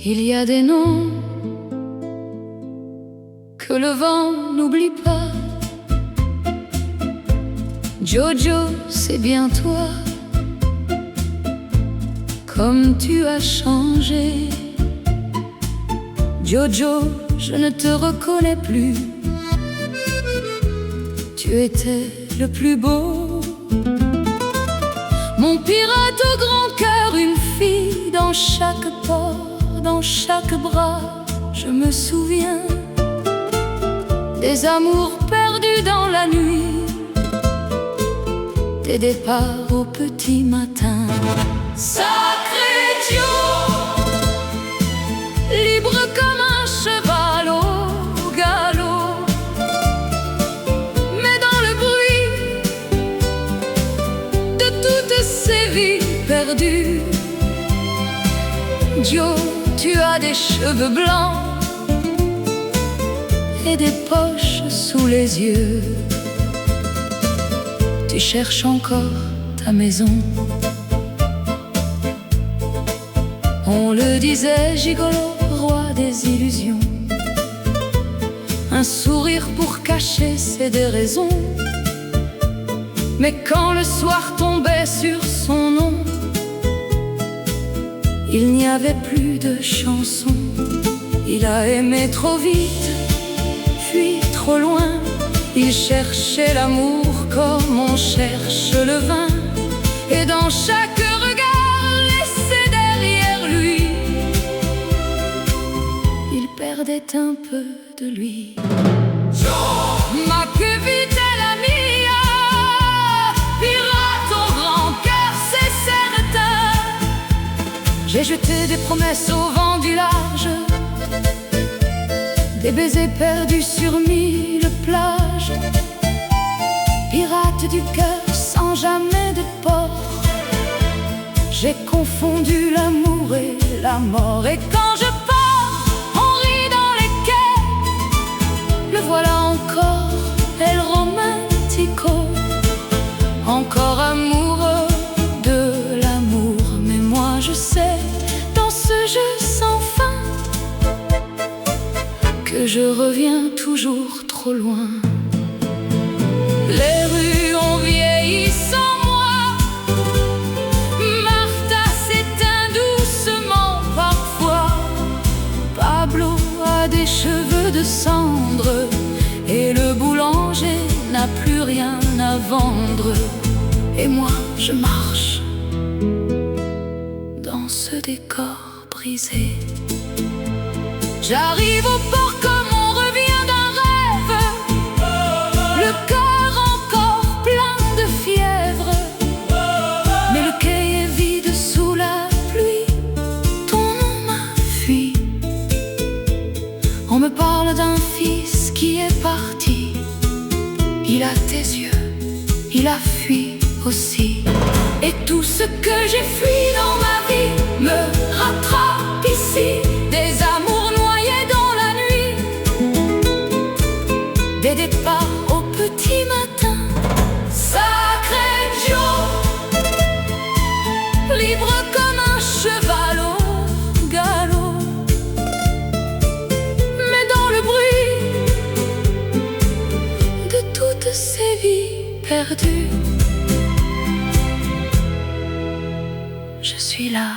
Il y a des noms que le vent n'oublie pas. Jojo, c'est bien toi. Comme tu as changé, Jojo, je ne te reconnais plus. Tu étais le plus beau, mon pirate au grand cœur, une fille dans chaque port, dans chaque bras. Je me souviens des amours perdus dans la nuit, des départs au petit matin. Sacré Joe, libre comme un cheval au galop, mais dans le bruit de toutes ces vies perdues. Joe, tu as des cheveux blancs et des poches sous les yeux. Tu cherches encore ta maison. On le disait, gigolo, roi des illusions. Un sourire pour cacher ses déraisons. Mais quand le soir tombait sur son nom, il n'y avait plus de chansons. Il a aimé trop vite, fui trop loin. Il cherchait l'amour comme on cherche le vin. Et dans chaque regard laissé derrière lui, il perdait un peu de lui. Ma que vit-elle amie, pirate au grand cœur, c'est certain. J'ai jeté des promesses au vent du large, des baisers perdus sur 1000 plages. Pirate du cœur sans jamais de port, j'ai confondu l'amour et la mort. Et quand je pars, on rit dans les quais. Le voilà encore, El Romantico, encore amoureux de l'amour. Mais moi je sais, dans ce jeu sans fin, que je reviens toujours trop loin. Les rues ont vieilli sans moi, Martha s'éteint doucement parfois, Pablo a des cheveux de cendre, et le boulanger n'a plus rien à vendre. Et moi je marche dans ce décor brisé. J'arrive au port comme on revient d'un rêve, le cœur encore plein de fièvre. Mais le quai est vide sous la pluie, ton nom m'a fui. On me parle d'un fils qui est parti. Il a tes yeux, il a fui aussi. Et tout ce que j'ai fui dans ma vie me rattrape ici. Des amours noyés dans la nuit, des départs au petit matin. Sacré Joe, libre comme un cheval au galop, mais dans le bruit de toutes ces vies perdues, je suis là.